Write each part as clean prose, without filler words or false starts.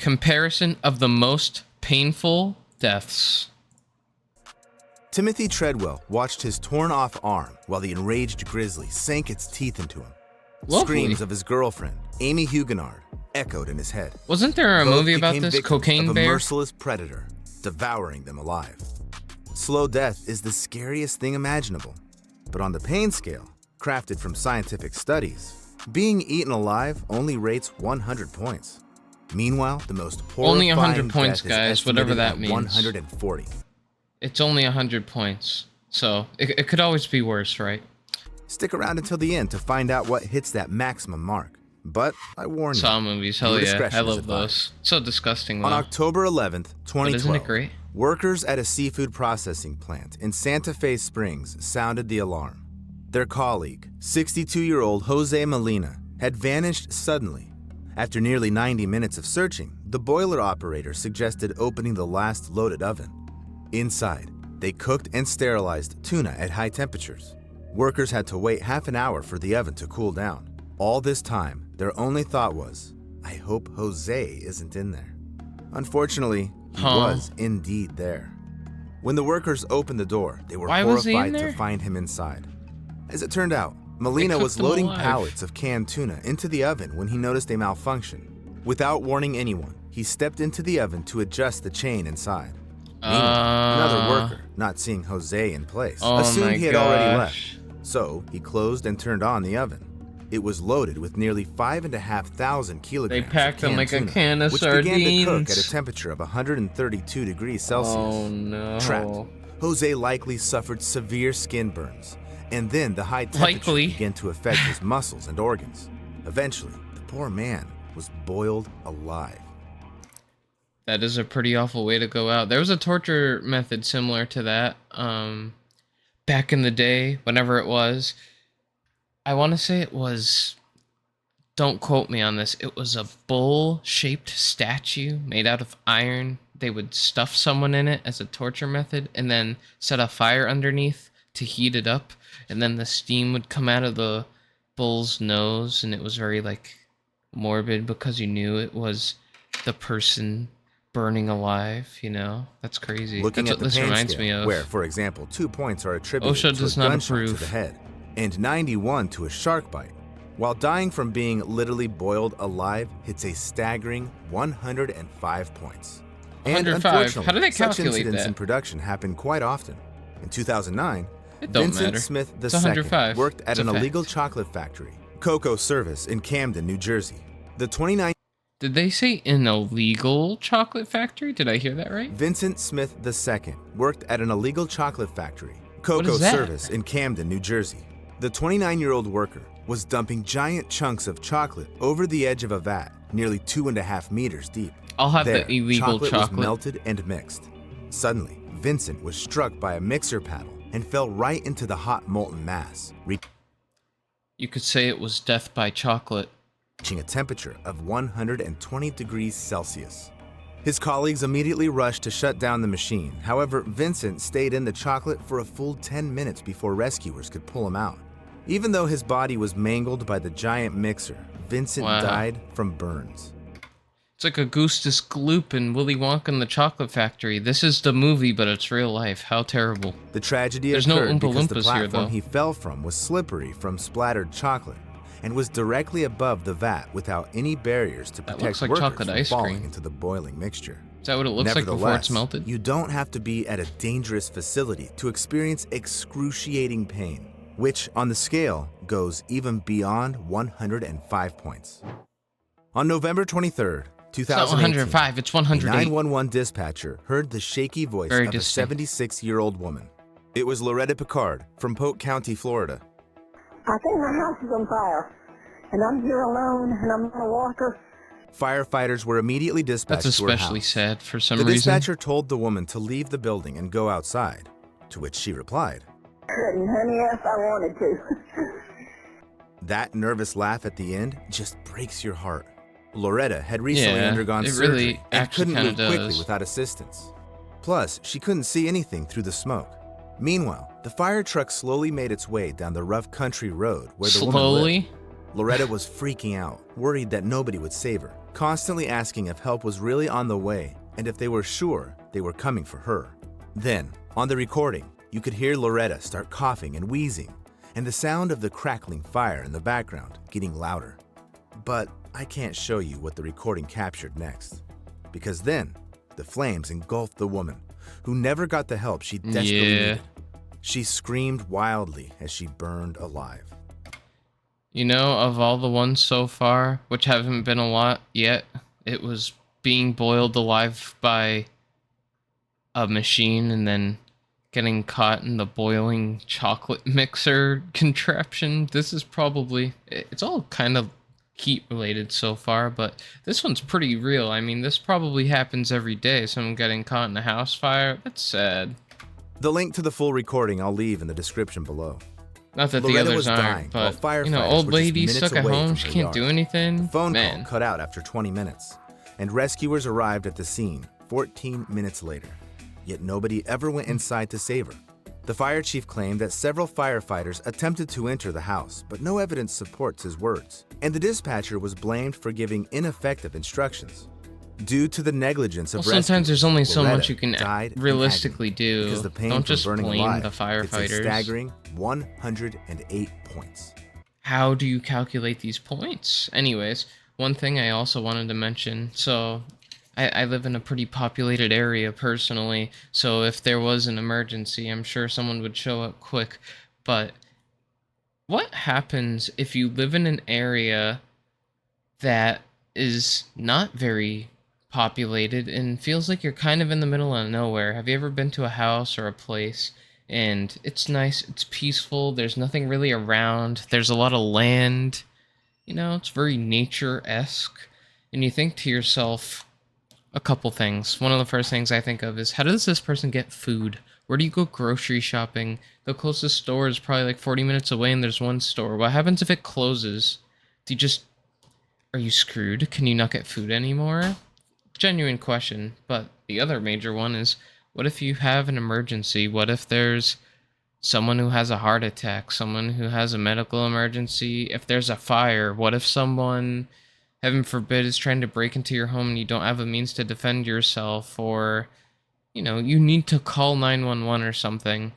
Comparison of the most painful deaths. Timothy Treadwell watched his torn-off arm while the enraged grizzly sank its teeth into him. Lovely. Screams of his girlfriend, Amy Huguenard, echoed in his head. Wasn't there a Both movie about became this? victims Cocaine of a Bear? merciless predator, devouring them alive. Slow death is the scariest thing imaginable, but on the pain scale, crafted from scientific studies, being eaten alive only rates 100 points. Meanwhile, the most horrifying Only 100 points, death is guys, whatever estimated that at means. 140. It's only 100 points, so it could always be worse, right? Stick around until the end to find out what hits that maximum mark. But I warn you. Saw movies, hell viewer yeah, discretion I is love advised. those. So disgusting, On though. October 11th, 2012, isn't it great? workers at a seafood processing plant in Santa Fe Springs sounded the alarm. Their colleague, 62-year-old Jose Molina, had vanished suddenly. After nearly 90 minutes of searching, the boiler operator suggested opening the last loaded oven. Inside, they cooked and sterilized tuna at high temperatures. Workers had to wait half an hour for the oven to cool down. All this time, their only thought was, I hope Jose isn't in there. Unfortunately, he was indeed there. When the workers opened the door, they were Why was he in horrified there? to find him inside. As it turned out, Molina cooked was them loading alive. pallets of canned tuna into the oven when he noticed a malfunction. Without warning anyone, he stepped into the oven to adjust the chain inside. Meanwhile, another worker, not seeing Jose in place, Oh assumed my he had already gosh. left. So he closed and turned on the oven. It was loaded with nearly 5,500 kilograms They packed of them canned like a tuna, can of which began to cook sardines. at a temperature of 132 degrees Celsius. Oh no. Trapped, Jose likely suffered severe skin burns, and then the high temperature Likely. began to affect his muscles and organs. Eventually, the poor man was boiled alive. That is a pretty awful way to go out. There was a torture method similar to that. Back in the day, whenever it was, I want to say it was, don't quote me on this, it was a bull-shaped statue made out of iron. They would stuff someone in it as a torture method and then set a fire underneath to heat it up. And then the steam would come out of the bull's nose, and it was very, like, morbid because you knew it was the person burning alive, you know? That's crazy. Looking That's at the what this pain reminds scale, me of. where, for example, 2 points are attributed OSHA to does a not gunshot to approve. the head, and 91 to a shark bite, while dying from being literally boiled alive hits a staggering 105 points. And 105? unfortunately, How do they such calculate incidents that? in production happen quite often. In 2009, It don't Vincent matter. Smith It's II 105. worked at It's a an illegal fact. chocolate factory, Cocoa Service, in Camden, New Jersey. The 29 Did they say an illegal chocolate factory? Did I hear that right? Vincent Smith II worked at an illegal chocolate factory, What Cocoa is that? Service, in Camden, New Jersey. The 29-year-old worker was dumping giant chunks of chocolate over the edge of a vat, nearly 2.5 meters deep. I'll have There, the illegal was chocolate. melted and mixed. Suddenly, Vincent was struck by a mixer paddle and fell right into the hot molten mass, You could say it was death by chocolate. reaching a temperature of 120 degrees Celsius. His colleagues immediately rushed to shut down the machine. However, Vincent stayed in the chocolate for a full 10 minutes before rescuers could pull him out. Even though his body was mangled by the giant mixer, Vincent Wow. died from burns. It's like Augustus Gloop and Willy Wonka and the Chocolate Factory. This is the movie, but it's real life. How terrible. The tragedy There's no occurred Oompa because the Loompas here, platform though. he fell from was slippery from splattered chocolate and was directly above the vat without any barriers to That protect looks like workers chocolate from ice falling cream. into the boiling mixture. Is that what it looks like before it's melted? You don't have to be at a dangerous facility to experience excruciating pain, which on the scale goes even beyond 105 points. On November 23rd, It's not 2018, 105, it's a 108. 911 dispatcher heard the shaky voice Very of distinct. a 76-year-old woman. It was Loretta Picard from Polk County, Florida. I think my house is on fire, and I'm here alone, and I'm on a walker. Firefighters were immediately dispatched That's to her especially house. sad for some The reason. dispatcher told the woman to leave the building and go outside, to which she replied. Couldn't, honey, if I wanted to. That nervous laugh at the end just breaks your heart. Loretta had recently Yeah, undergone it surgery really and actually couldn't move kinda quickly does. without assistance. Plus, she couldn't see anything through the smoke. Meanwhile, the fire truck slowly made its way down the rough country road where the woman lived. Slowly? Loretta was freaking out, worried that nobody would save her. constantly asking if help was really on the way and if they were sure they were coming for her. Then, on the recording, you could hear Loretta start coughing and wheezing, and the sound of the crackling fire in the background getting louder. But I can't show you what the recording captured next, because then the flames engulfed the woman, who never got the help she desperately needed. She screamed wildly as she burned alive. You know, of all the ones so far, which haven't been a lot yet, it was being boiled alive by a machine and then getting caught in the boiling chocolate mixer contraption. This is probably, it's all kind of heat related so far, but this one's pretty real. I mean, this probably happens every day, someone getting caught in a house fire. That's sad. The link to the full recording I'll leave in the description below. Not that Loretta the was others dying, aren't, but, while you know, firefighters old were just lady minutes stuck at away home, from she her can't yard. do anything. The phone Man. call cut out after 20 minutes, and rescuers arrived at the scene 14 minutes later. Yet nobody ever went inside to save her. The fire chief claimed that several firefighters attempted to enter the house, but no evidence supports his words. And the dispatcher was blamed for giving ineffective instructions. Due to the negligence of Well, sometimes there's only so Loretta much you can died in realistically agony do. because the pain Don't from just burning blame alive the hits a firefighters. staggering 108 points. How do you calculate these points? Anyways, one thing I also wanted to mention, so I live in a pretty populated area personally, so if there was an emergency, I'm sure someone would show up quick. But what happens if you live in an area that is not very populated and feels like you're kind of in the middle of nowhere? Have you ever been to a house or a place and it's nice, it's peaceful, there's nothing really around, there's a lot of land, you know, it's very nature-esque, and you think to yourself a couple things. One of the first things I think of is, how does this person get food? Where do you go grocery shopping? The closest store is probably like 40 minutes away and there's one store. What happens if it closes? Do you just, are you screwed? Can you not get food anymore? Genuine question. But the other major one is, what if you have an emergency? What if there's someone who has a heart attack, someone who has a medical emergency? If there's a fire, what if someone, heaven forbid, is trying to break into your home and you don't have a means to defend yourself, or, you know, you need to call 911 or something?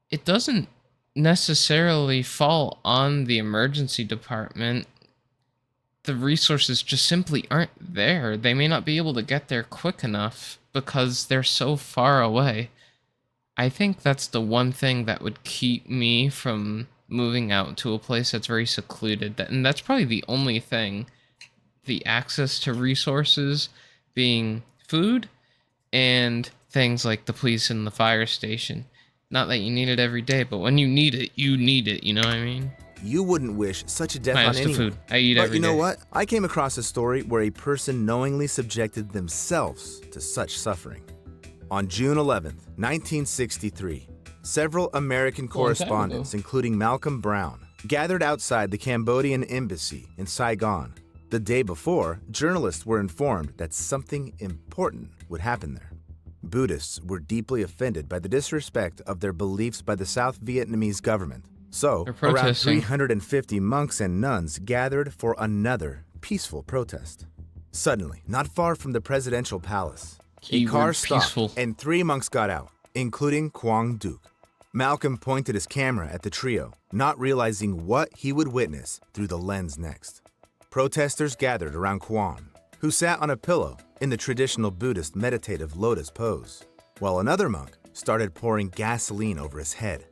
It doesn't necessarily fall on the emergency department. The resources just simply aren't there. They may not be able to get there quick enough because they're so far away. I think that's the one thing that would keep me from moving out to a place that's very secluded. And that's probably the only thing. The access to resources being food and things like the police and the fire station. Not that you need it every day, but when you need it, you know what I mean? You wouldn't wish such a death Minus on the anyone. food. I eat But every you know day. what? I came across a story where a person knowingly subjected themselves to such suffering. On June 11th, 1963, several American Long time correspondents, ago. including Malcolm Brown, gathered outside the Cambodian embassy in Saigon. The day before, journalists were informed that something important would happen there. Buddhists were deeply offended by the disrespect of their beliefs by the South Vietnamese government. So, They're around protesting. 350 monks and nuns gathered for another peaceful protest. Suddenly, not far from the presidential palace, a Keyword car stopped peaceful. and 3 monks got out, including Quang Duc. Malcolm pointed his camera at the trio, not realizing what he would witness through the lens next. Protesters gathered around Quang, who sat on a pillow in the traditional Buddhist meditative lotus pose, while another monk started pouring gasoline over his head.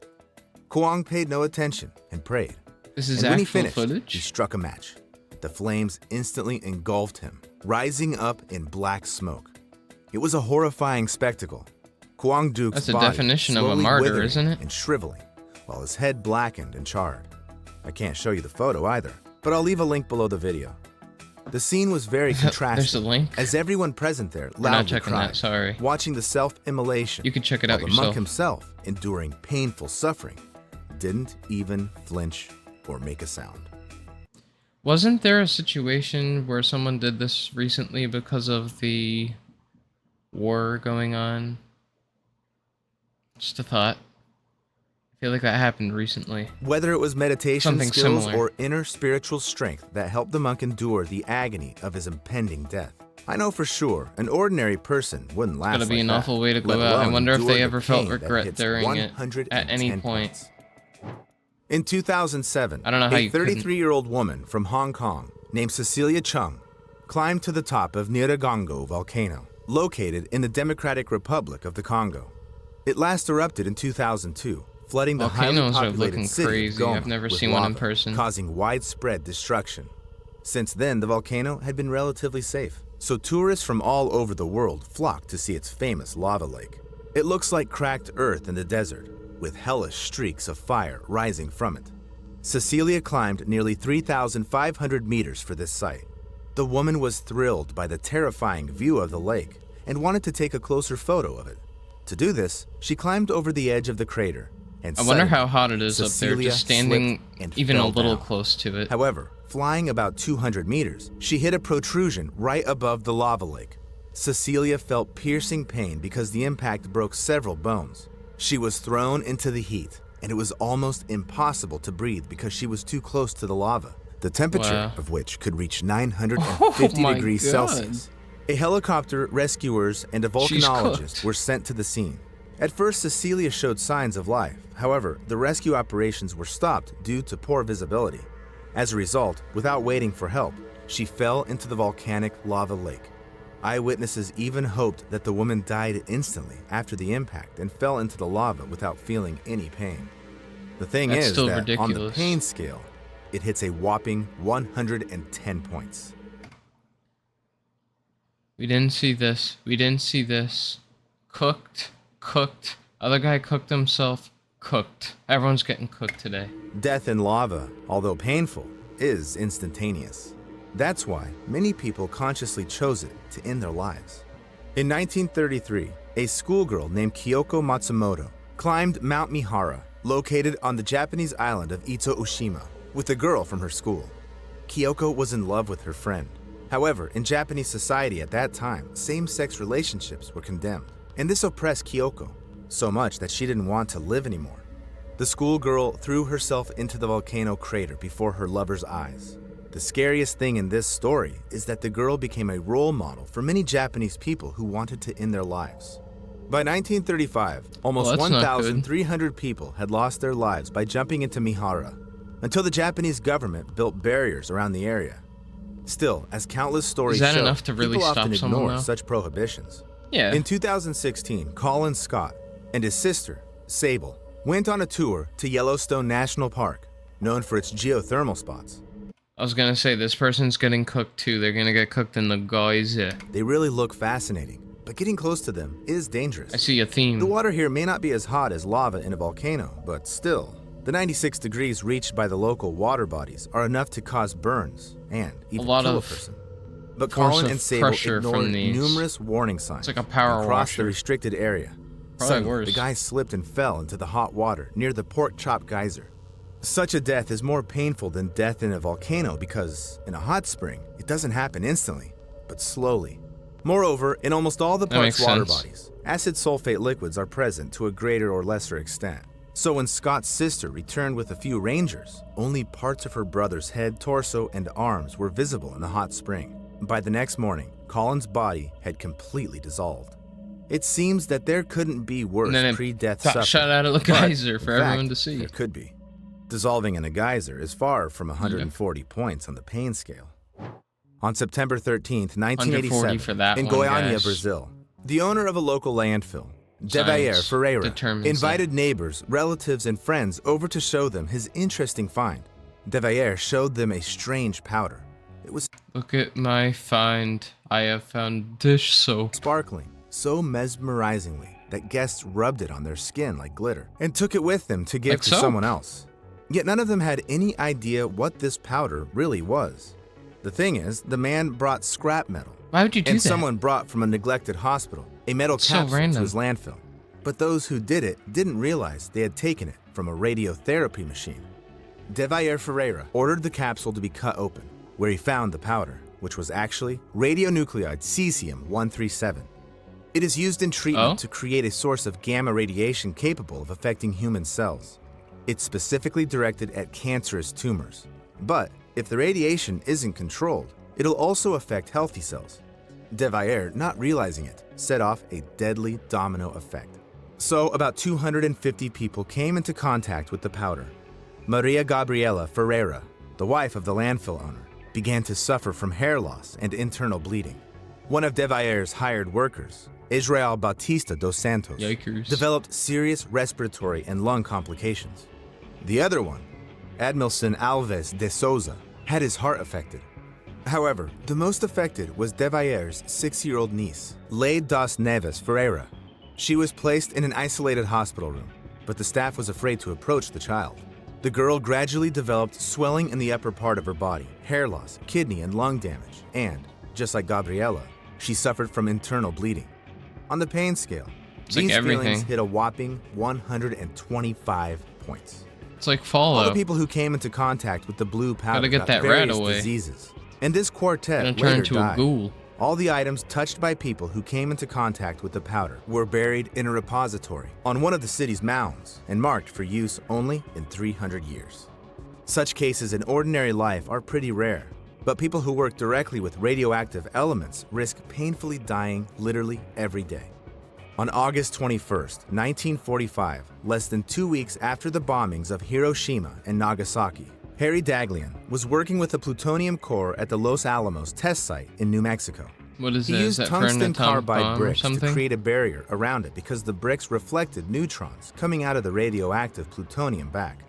Quang paid no attention and prayed. This is And when he actual finished, he footage? struck a match. The flames instantly engulfed him, rising up in black smoke. It was a horrifying spectacle. Quang Duc's That's the body definition of a slowly martyr, withering isn't it? and shriveling, while his head blackened and charred. I can't show you the photo either, but I'll leave a link below the video. The scene was very contrasting, There's a link. as everyone present there We're not loudly checking cried, that, sorry. watching the self-immolation. You can check it while out the yourself. monk himself, enduring painful suffering, didn't even flinch or make a sound. Wasn't there a situation where someone did this recently because of the war going on? Just a thought. feel like that happened recently. Whether it was meditation Something skills similar. or inner spiritual strength that helped the monk endure the agony of his impending death. I know for sure an ordinary person wouldn't last Gotta be like an that, awful way to let go out. I alone wonder if endure they the ever felt pain that regret hits during it 110 at any point. points. In 2007, I don't know how a you couldn't. 33-year-old woman from Hong Kong named Cecilia Chung climbed to the top of Nyiragongo volcano, located in the Democratic Republic of the Congo. It last erupted in 2002, flooding the highly Volcanoes are populated looking city crazy. of Goma I've never with seen one in lava, person. causing widespread destruction. Since then, the volcano had been relatively safe, so tourists from all over the world flocked to see its famous lava lake. It looks like cracked earth in the desert, with hellish streaks of fire rising from it. Cecilia climbed nearly 3,500 meters for this site. The woman was thrilled by the terrifying view of the lake and wanted to take a closer photo of it. To do this, she climbed over the edge of the crater and I wonder suddenly, how hot it is up there, Cecilia just standing slipped and even a fell little down. close to it. However, flying about 200 meters, she hit a protrusion right above the lava lake. Cecilia felt piercing pain because the impact broke several bones. She was thrown into the heat, and it was almost impossible to breathe because she was too close to the lava, the temperature Wow. of which could reach 950 my degrees God. Celsius. A helicopter, rescuers, and a She's volcanologist cooked. were sent to the scene. At first, Cecilia showed signs of life. However, the rescue operations were stopped due to poor visibility. As a result, without waiting for help, she fell into the volcanic lava lake. Eyewitnesses even hoped that the woman died instantly after the impact and fell into the lava without feeling any pain. The thing That's is still that on the ridiculous. pain scale, it hits a whopping 110 points. We didn't see this. We didn't see this. Cooked. Cooked. Other guy cooked himself. Cooked. Everyone's getting cooked today. Death in lava, although painful, is instantaneous. That's why many people consciously chose it to end their lives. In 1933, a schoolgirl named Kyoko Matsumoto climbed Mount Mihara, located on the Japanese island of Ito Ushima, with a girl from her school. Kyoko was in love with her friend. However, in Japanese society at that time, same-sex relationships were condemned, and this oppressed Kyoko so much that she didn't want to live anymore. The schoolgirl threw herself into the volcano crater before her lover's eyes. The scariest thing in this story is that the girl became a role model for many Japanese people who wanted to end their lives. By 1935, almost Well, that's not good. 1,300 people had lost their lives by jumping into Mihara, until the Japanese government built barriers around the area. Still, as countless stories Is that show, enough to really people stop often someone, ignore though? such prohibitions. Yeah. In 2016, Colin Scott and his sister, Sable, went on a tour to Yellowstone National Park, known for its geothermal spots. I was gonna say, this person's getting cooked too. They're gonna get cooked in the geyser. They really look fascinating, but getting close to them is dangerous. I see a theme. The water here may not be as hot as lava in a volcano, but still, the 96 degrees reached by the local water bodies are enough to cause burns and even lot kill a of person. But force Colin of and Sable pressure from ignored these. numerous warning signs like a power and crossed the washer. restricted area. Probably Suddenly, worse. the guy slipped and fell into the hot water near the Pork Chop Geyser. Such a death is more painful than death in a volcano because, in a hot spring, it doesn't happen instantly, but slowly. Moreover, in almost all the That park's makes water sense. bodies, acid sulfate liquids are present to a greater or lesser extent. So when Scott's sister returned with a few rangers, only parts of her brother's head, torso, and arms were visible in the hot spring. By the next morning, Colin's body had completely dissolved. It seems that there couldn't be worse And then it pre-death got suffering. shot out of the But, geyser in for everyone fact, to see. There could be. Dissolving in a geyser is far from 140 points on the pain scale. On September 13th, 1987, for that in one, Goiânia, guys. Brazil, the owner of a local landfill, Devair Science Ferreira, determines invited neighbors, relatives, and friends over to show them his interesting find. Devair showed them a strange powder. It was Look at my find. I have found dish soap. sparkling so mesmerizingly that guests rubbed it on their skin like glitter and took it with them to give Like to soap. someone else. Yet none of them had any idea what this powder really was. The thing is, the man brought scrap metal, Why would you do and that? someone brought from a neglected hospital a metal So capsule to random. his landfill. But those who did it didn't realize they had taken it from a radiotherapy machine. Devair Ferreira ordered the capsule to be cut open, where he found the powder, which was actually radionuclide cesium-137. It is used in treatment Oh? to create a source of gamma radiation capable of affecting human cells. It's specifically directed at cancerous tumors. But if the radiation isn't controlled, it'll also affect healthy cells. De Valliere, not realizing it, set off a deadly domino effect. So about 250 people came into contact with the powder. Maria Gabriela Ferreira, the wife of the landfill owner, began to suffer from hair loss and internal bleeding. One of De Valliere's hired workers, Israel Bautista dos Santos, Yikers. developed serious respiratory and lung complications. The other one, Admilson Alves de Souza, had his heart affected. However, the most affected was De Valliere's 6-year-old niece, Leide das Neves Ferreira. She was placed in an isolated hospital room, but the staff was afraid to approach the child. The girl gradually developed swelling in the upper part of her body, hair loss, kidney and lung damage, and, just like Gabriela, she suffered from internal bleeding. On the pain scale, It's like these feelings everything. hit a whopping 125 points. It's like All the Fallout. people who came into contact with the blue powder Gotta get got that rat various away. diseases. And this quartet Gonna turn later into a died. ghoul. All the items touched by people who came into contact with the powder were buried in a repository on one of the city's mounds and marked for use only in 300 years. Such cases in ordinary life are pretty rare, but people who work directly with radioactive elements risk painfully dying literally every day. On August 21st, 1945, less than 2 weeks after the bombings of Hiroshima and Nagasaki, Harry Daghlian was working with a plutonium core at the Los Alamos test site in New Mexico. What is He that? Is used that for an tungsten atomic carbide bomb or bricks to something? create a barrier around it because the bricks reflected neutrons coming out of the radioactive plutonium back.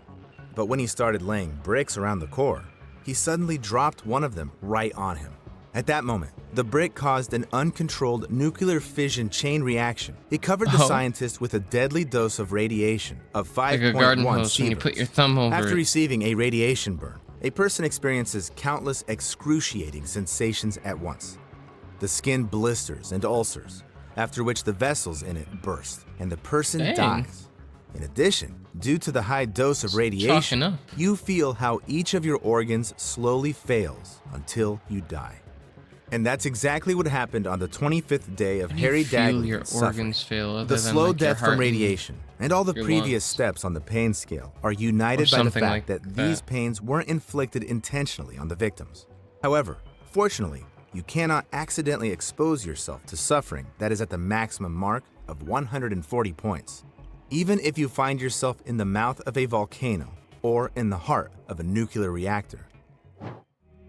But when he started laying bricks around the core, he suddenly dropped one of them right on him. At that moment, the brick caused an uncontrolled nuclear fission chain reaction. It covered the Oh. scientist with a deadly dose of radiation of Like 5.1 a garden hose when you put sieverts. your thumb over After it. receiving a radiation burn, a person experiences countless excruciating sensations at once. The skin blisters and ulcers, after which the vessels in it burst, and the person Dang. dies. In addition, due to the high dose of Chalking radiation, up. you feel how each of your organs slowly fails until you die. And that's exactly what happened on the 25th day of How do you Harry feel your Daghlian's suffering. organs fail other The than, slow like, your death heart from and radiation and all the your previous lungs? steps on the pain scale are united Or by the something fact like that these that. pains weren't inflicted intentionally on the victims. However, fortunately, you cannot accidentally expose yourself to suffering that is at the maximum mark of 140 points, even if you find yourself in the mouth of a volcano or in the heart of a nuclear reactor.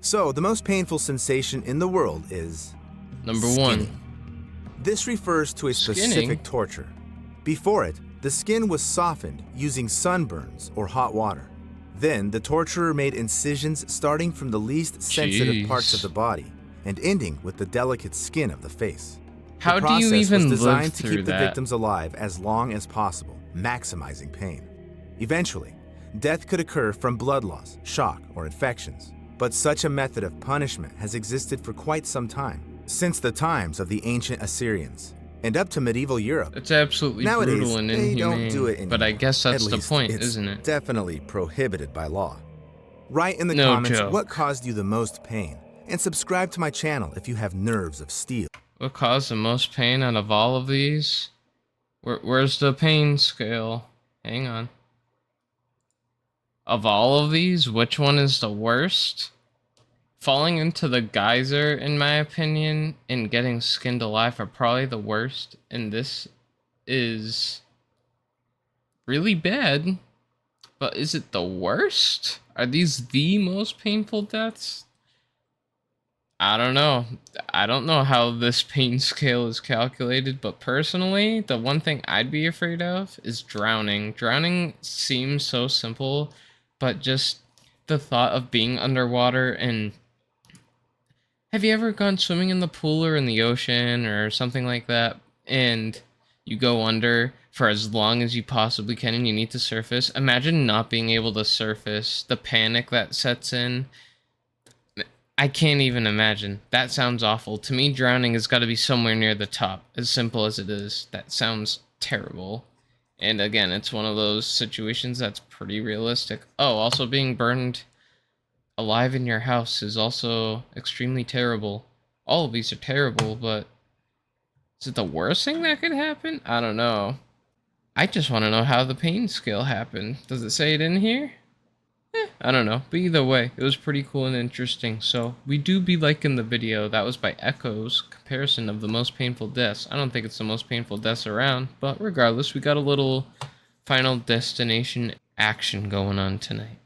So, the most painful sensation in the world is Number skinning. one. This refers to a specific Skinning? torture. Before it, the skin was softened using sunburns or hot water. Then, the torturer made incisions starting from the least sensitive parts of Jeez. the body and ending with the delicate skin of the face. How the do you process even was live designed to through keep the that? victims alive as long as possible, maximizing pain. Eventually, death could occur from blood loss, shock, or infections. But such a method of punishment has existed for quite some time, since the times of the ancient Assyrians, and up to medieval Europe. It's absolutely Nowadays, brutal and they inhumane. don't do it anymore. But I guess that's At the least point, it's isn't it? Definitely prohibited by law. Write in the No comments joke. what caused you the most pain, and subscribe to my channel if you have nerves of steel. What caused the most pain out of all of these? Where's the pain scale? Hang on. Of all of these, which one is the worst? Falling into the geyser, in my opinion, and getting skinned alive are probably the worst. And this is really bad. But is it the worst? Are these the most painful deaths? I don't know. I don't know how this pain scale is calculated, but personally, the one thing I'd be afraid of is drowning. Drowning seems so simple, but just the thought of being underwater and... Have you ever gone swimming in the pool or in the ocean or something like that, and you go under for as long as you possibly can and you need to surface? Imagine not being able to surface, the panic that sets in. I can't even imagine. That sounds awful. To me, drowning has got to be somewhere near the top, as simple as it is. That sounds terrible. And again, it's one of those situations that's pretty realistic. Oh, also being burned alive in your house is also extremely terrible. All of these are terrible, but is it the worst thing that could happen? I don't know. I just want to know how the pain scale happened. Does it say it in here? I don't know, but either way, it was pretty cool and interesting. So we do be liking the video. That was by Echo's comparison of the most painful deaths. I don't think it's the most painful deaths around, but regardless, we got a little Final Destination action going on tonight.